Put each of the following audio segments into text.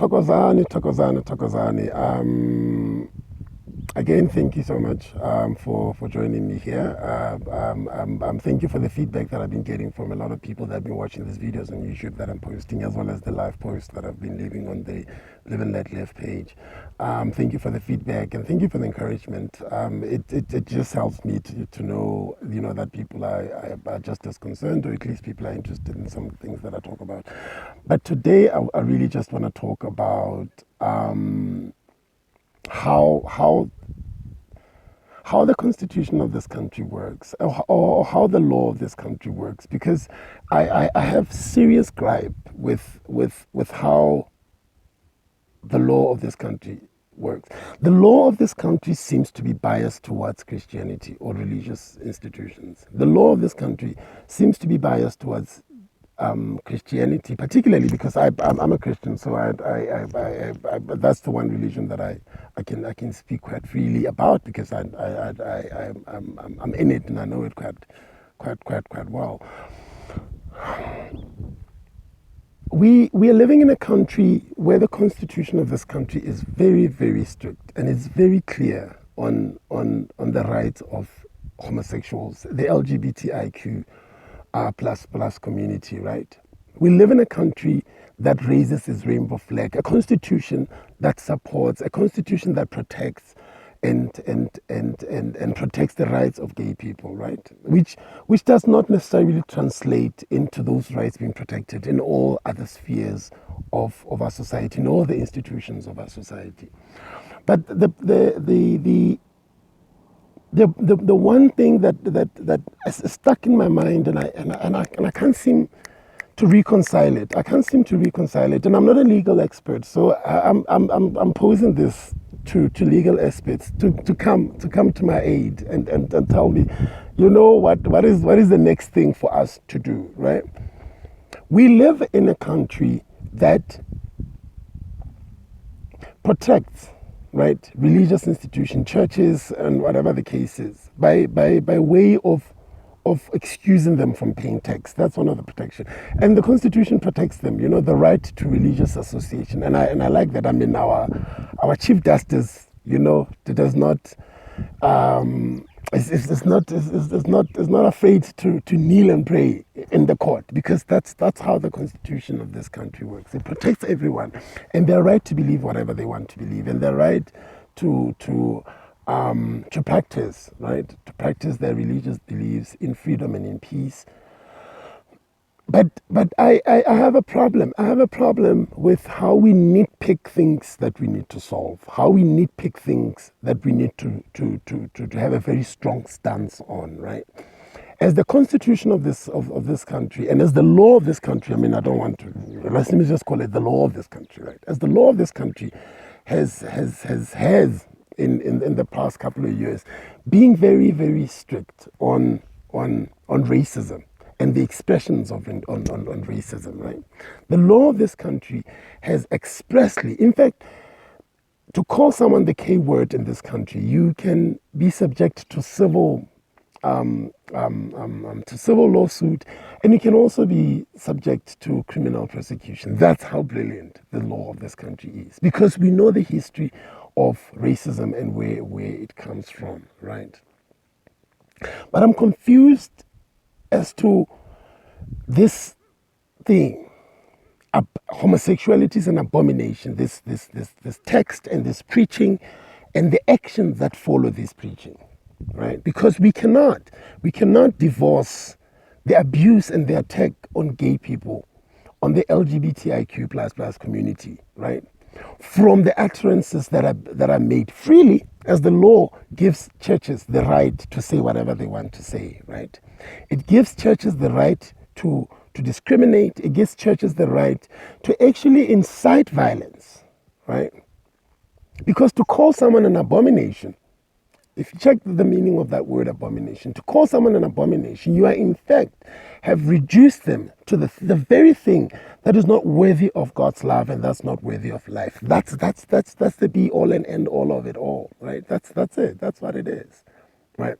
Thokozani. Again, thank you so much for joining me here. Thank you for the feedback that I've been getting from a lot of people that have been watching these videos on YouTube that I'm posting, as well as the live posts that I've been leaving on the Live and Let Live page. Thank you for the feedback and thank you for the encouragement. It just helps me to know, that people are just as concerned, or at least people are interested in some things that I talk about. But today, I really just want to talk about how the constitution of this country works, or how the law of this country works, because I have serious gripe with how the law of this country works. The law of this country seems to be biased towards Christianity or religious institutions. The law of this country seems to be biased towards Christianity, particularly because I'm a Christian, so I that's the one religion that I can speak quite freely about, because I'm in it and I know it quite well. We are living in a country where the constitution of this country is very, very strict, and it's very clear on the rights of homosexuals, the LGBTIQ plus community, right? We live in a country that raises its rainbow flag, a constitution that supports, a constitution that protects and protects the rights of gay people, right? Which does not necessarily translate into those rights being protected in all other spheres of our society, in all the institutions of our society. But the one thing that is stuck in my mind, and I can't seem to reconcile it. And I'm not a legal expert, so I'm posing this to legal experts to come to my aid and tell me, what is the next thing for us to do, right? We live in a country that protects, right, religious institutions, churches, and whatever the case is, by way of excusing them from paying tax. That's one of the protection, and the Constitution protects them. The right to religious association, and I like that. I mean, our Chief Justice, does not. Is not afraid to kneel and pray in the court, because that's how the constitution of this country works. It protects everyone and their right to believe whatever they want to believe, and their right to practice, right, to practice their religious beliefs in freedom and in peace. But I have a problem. I have a problem with how we nitpick things that we need to solve, how we nitpick things that we need to have a very strong stance on, right? As the constitution of this country, and as the law of this country, I mean, I don't want to, let me just call it the law of this country, right? As the law of this country has in the past couple of years, being very, very strict on racism and the expressions of on racism, right? The law of this country has expressly, in fact, to call someone the K word in this country, you can be subject to civil lawsuit, and you can also be subject to criminal prosecution. That's how brilliant the law of this country is, because we know the history of racism and where it comes from, right? But I'm confused as to this thing. Homosexuality is an abomination. This text and this preaching and the actions that follow this preaching, right? Because we cannot divorce the abuse and the attack on gay people, on the LGBTIQ plus community, right, from the utterances that are made freely, as the law gives churches the right to say whatever they want to say, right? It gives churches the right to discriminate. It gives churches the right to actually incite violence, right? Because to call someone an abomination, if you check the meaning of that word abomination, to call someone an abomination, you are in fact have reduced them to the very thing that is not worthy of God's love, and that's not worthy of life. That's the be all and end all of it all, right? That's it. That's what it is, right?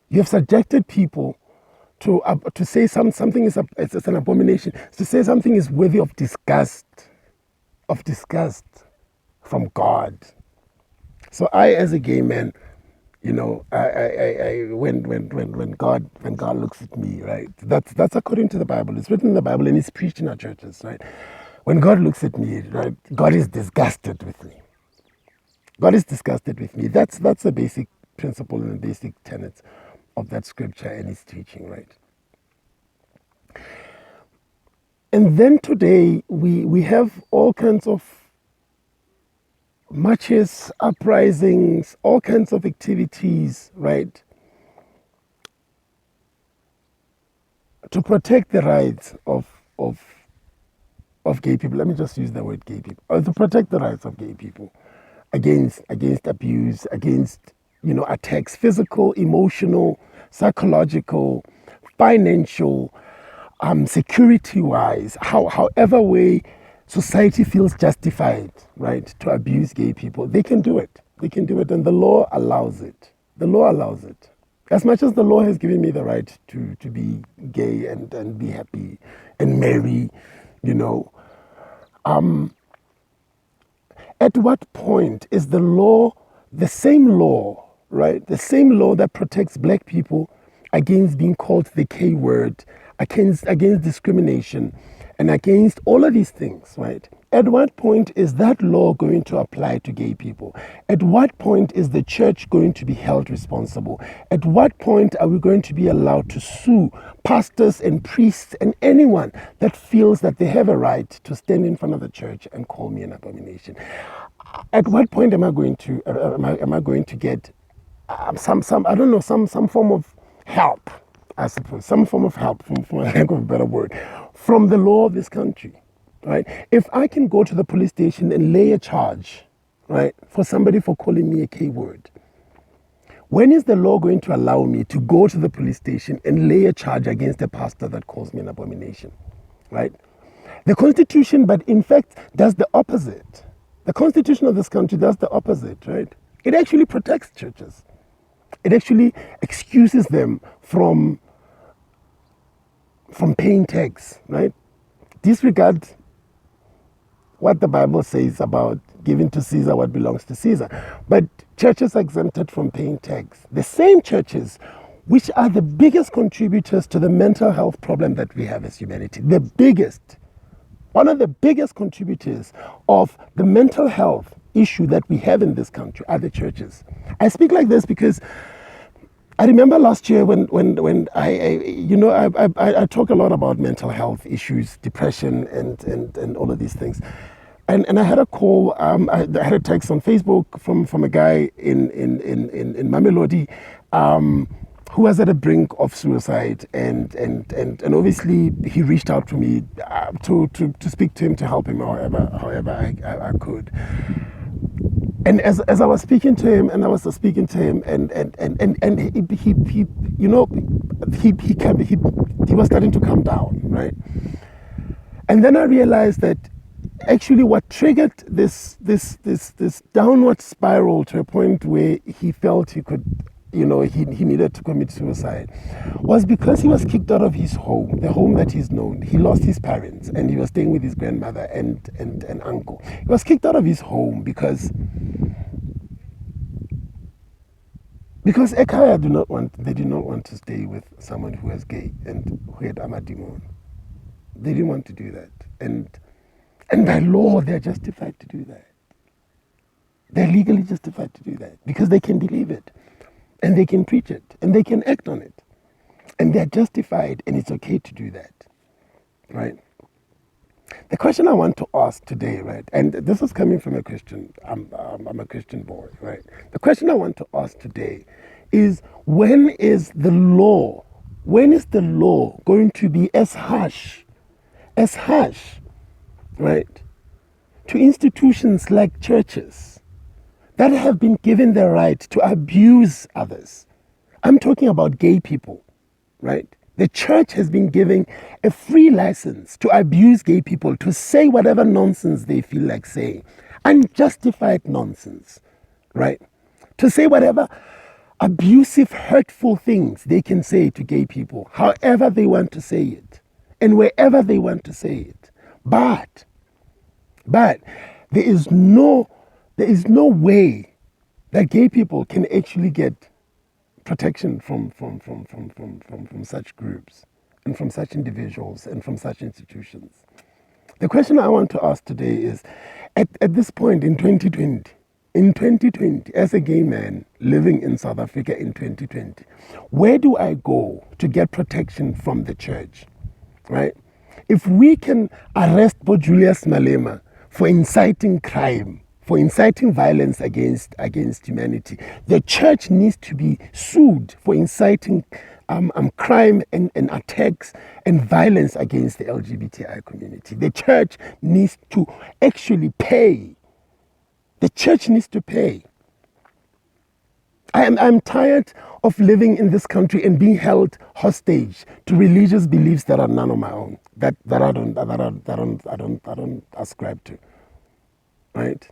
You have subjected people to say something is it's an abomination. To say something is worthy of disgust, of disgust from God. So I, as a gay man, when God looks at me, right? That's according to the Bible. It's written in the Bible and it's preached in our churches, right? When God looks at me, right, God is disgusted with me. God is disgusted with me. That's a basic principle and a basic tenet of that scripture and its teaching, right? And then today we have all kinds of marches, uprisings, all kinds of activities, right, to protect the rights of gay people. Let me just use the word gay people. To protect the rights of gay people against abuse, against attacks, physical, emotional, psychological, financial, security-wise, however way society feels justified, right, to abuse gay people, they can do it. They can do it, and the law allows it. The law allows it. As much as the law has given me the right to be gay and be happy and marry, at what point is the law, the same law, right, the same law that protects black people against being called the K word, against discrimination, and against all of these things, right? At what point is that law going to apply to gay people? At what point is the church going to be held responsible? At what point are we going to be allowed to sue pastors and priests and anyone that feels that they have a right to stand in front of the church and call me an abomination? At what point am I going to get some I don't know, some form of help, I suppose, some form of help, for lack of a better word, from the law of this country, right? If I can go to the police station and lay a charge, right, for somebody for calling me a K word, when is the law going to allow me to go to the police station and lay a charge against a pastor that calls me an abomination, right? The Constitution, but in fact, does the opposite. The Constitution of this country does the opposite, right? It actually protects churches. It actually excuses them from paying tax, right? Disregard what the Bible says about giving to Caesar what belongs to Caesar. But churches are exempted from paying tax. The same churches which are the biggest contributors to the mental health problem that we have as humanity. The biggest, one of the biggest contributors of the mental health issue that we have in this country are the churches. I speak like this because I remember last year when I talk a lot about mental health issues, depression, and all of these things. And I had a call, I had a text on Facebook from a guy in Mamelodi who was at the brink of suicide, and obviously he reached out to me to speak to him, to help him however I could. And as I was speaking to him, and he was starting to calm down, right? And then I realized that actually what triggered this downward spiral to a point where he felt he could, he needed to commit suicide, was because he was kicked out of his home, the home that he's known. He lost his parents and he was staying with his grandmother and uncle. He was kicked out of his home because Ekaya did not want to stay with someone who was gay and who had amadimon. They didn't want to do that. And by law, they're justified to do that. They're legally justified to do that because they can believe it and they can preach it and they can act on it. And they're justified, and it's okay to do that, right? The question I want to ask today, right, and this is coming from a Christian, I'm a Christian boy, right? The question I want to ask today is, when is the law going to be as harsh, right, to institutions like churches that have been given the right to abuse others? I'm talking about gay people, right? The church has been giving a free license to abuse gay people, to say whatever nonsense they feel like saying, unjustified nonsense, right? To say whatever abusive, hurtful things they can say to gay people, however they want to say it, and wherever they want to say it. But But there is no way that gay people can actually get protection from such groups and from such individuals and from such institutions. The question I want to ask today is, at this point in 2020, as a gay man living in South Africa in 2020, where do I go to get protection from the church, right? If we can arrest Julius Malema for inciting crime, for inciting violence against humanity, the church needs to be sued for inciting crime and attacks and violence against the LGBTI community. The church needs to actually pay. The church needs to pay. I'm tired of living in this country and being held hostage to religious beliefs that are none of my own, that I don't ascribe to, right?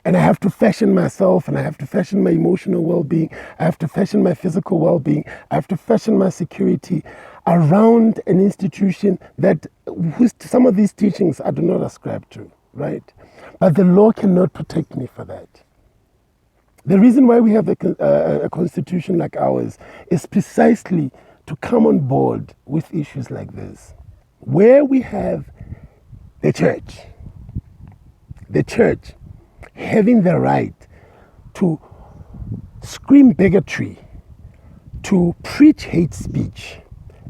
And I have to fashion myself, and I have to fashion my emotional well-being. I have to fashion my physical well-being. I have to fashion my security around an institution that some of these teachings I do not ascribe to, right? But the law cannot protect me for that. The reason why we have a constitution like ours is precisely to come on board with issues like this, where we have the church having the right to scream bigotry, to preach hate speech,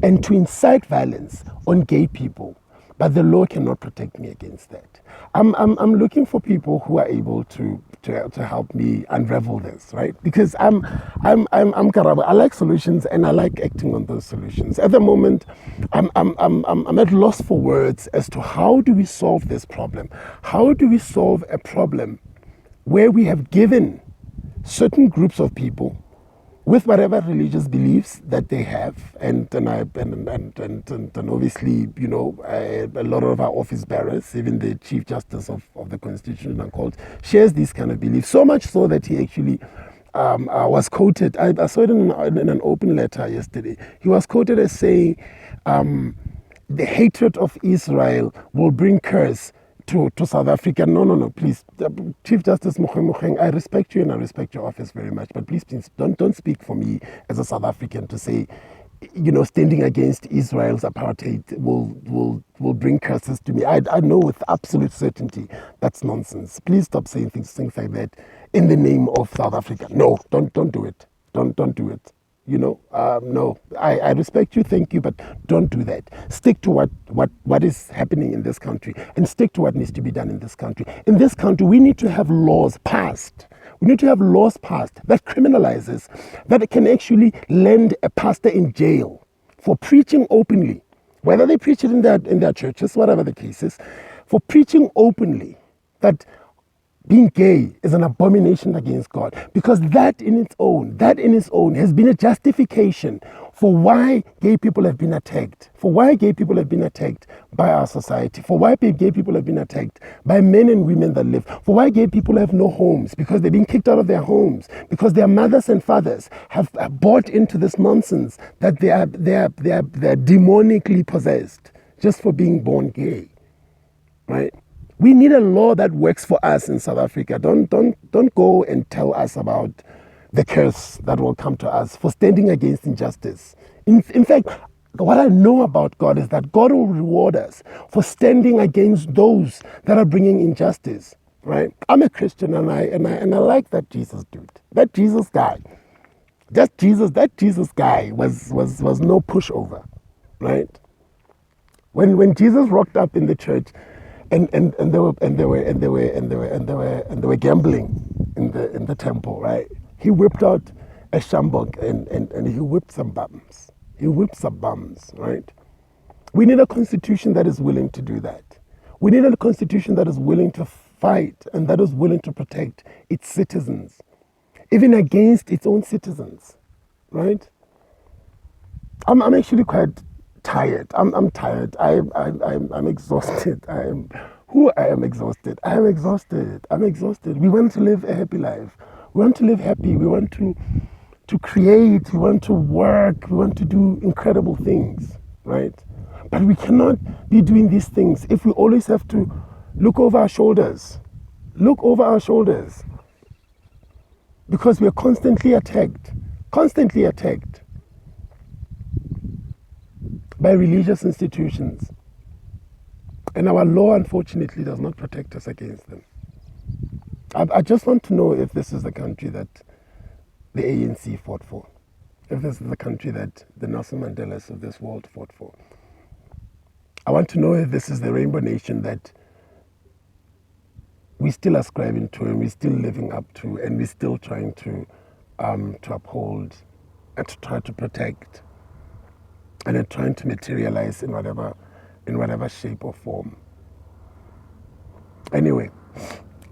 and to incite violence on gay people. But the law cannot protect me against that. I'm looking for people who are able to help me unravel this, right? Because I'm Karabo. I like solutions and I like acting on those solutions. At the moment, I'm at loss for words as to how do we solve this problem? How do we solve a problem where we have given certain groups of people with whatever religious beliefs that they have, and obviously, you know, a lot of our office bearers, even the Chief Justice of the Constitutional Court, shares these kind of beliefs, so much so that he actually was quoted. I saw it in an open letter yesterday. He was quoted as saying, the hatred of Israel will bring curse to South Africa. No, please. Chief Justice Mogoeng, I respect you and I respect your office very much, but please don't speak for me as a South African to say, you know, standing against Israel's apartheid will bring curses to me. I know with absolute certainty that's nonsense. Please stop saying things like that in the name of South Africa. No, don't do it. Don't do it. You know, no, I respect you, thank you, but don't do that. Stick to what is happening in this country and stick to what needs to be done in this country. In this country, we need to have laws passed. We need to have laws passed that criminalizes, that can actually land a pastor in jail for preaching openly, whether they preach it in their churches, whatever the case is, for preaching openly that being gay is an abomination against God, because that in its own has been a justification for why gay people have been attacked, by our society, for why gay people have been attacked by men and women that live, for why gay people have no homes because they've been kicked out of their homes, because their mothers and fathers have bought into this nonsense that they are demonically possessed just for being born gay, right? We need a law that works for us in South Africa. Don't go and tell us about the curse that will come to us for standing against injustice. In fact, what I know about God is that God will reward us for standing against those that are bringing injustice. Right? I'm a Christian and I like that Jesus dude. That Jesus guy. That Jesus guy was no pushover. Right? When Jesus rocked up in the church, and they were gambling in the temple, right? He whipped out a shambok and he whipped some bums. Right? We need a constitution that is willing to do that. We need a constitution that is willing to fight and that is willing to protect its citizens, even against its own citizens, right? I'm actually quite tired. I'm tired. I'm exhausted. I am exhausted. I'm exhausted. We want to live a happy life. We want to live happy. We want to create. We want to work. We want to do incredible things, right? But we cannot be doing these things if we always have to look over our shoulders. Look over our shoulders. Because we are constantly attacked by religious institutions. And our law, unfortunately, does not protect us against them. I just want to know if this is the country that the ANC fought for. If this is the country that the Nelson Mandelas of this world fought for. I want to know if this is the rainbow nation that we're still ascribing to and we're still living up to and we're still trying to uphold and to try to protect and then trying to materialize in whatever shape or form. Anyway,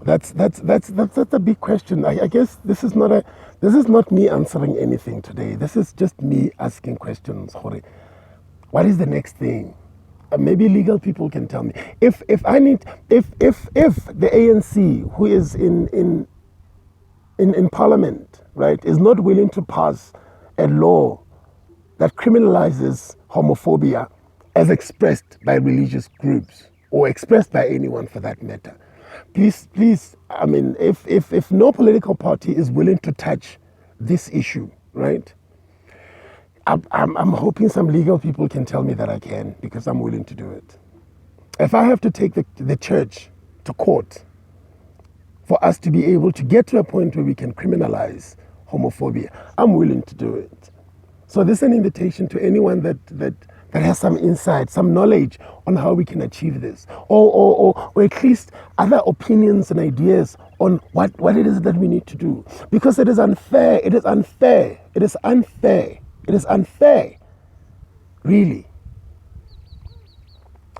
that's a big question. I guess this is not me answering anything today. This is just me asking questions. What is the next thing? Maybe legal people can tell me. If the ANC, who is in parliament, right, is not willing to pass a law that criminalizes homophobia as expressed by religious groups or expressed by anyone for that matter, please, I mean, if no political party is willing to touch this issue, right, I'm hoping some legal people can tell me that I can, because I'm willing to do it. If I have to take the church to court for us to be able to get to a point where we can criminalize homophobia, I'm willing to do it. So this is an invitation to anyone that has some insight, some knowledge on how we can achieve this, or at least other opinions and ideas on what it is that we need to do. Because it is unfair, really,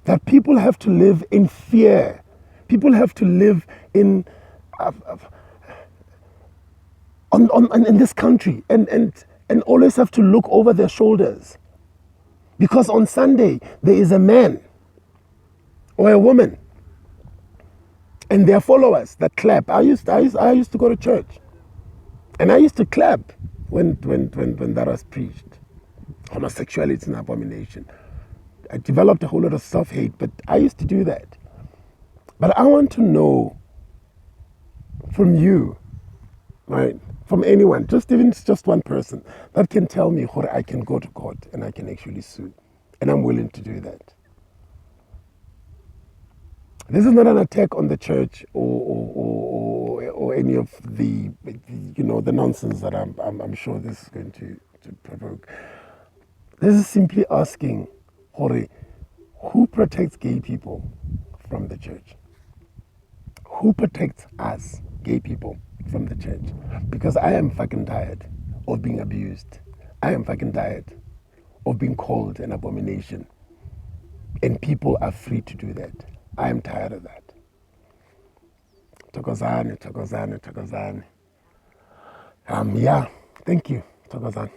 that people have to live in fear. People have to live in this country and always have to look over their shoulders. Because on Sunday, there is a man or a woman and their followers that clap. I used to go to church and I used to clap when that was preached. Homosexuality is an abomination. I developed a whole lot of self-hate, but I used to do that. But I want to know from you, right, from anyone, just one person that can tell me how I can go to court and I can actually sue. And I'm willing to do that. This is not an attack on the church or any of the the nonsense that I'm sure this is going to provoke. This is simply asking, Hore, who protects gay people from the church? Who protects us, gay people, from the church? Because I am fucking tired of being abused. I am fucking tired of being called an abomination. And people are free to do that. I am tired of that. Thokozani. Yeah, thank you, Thokozani.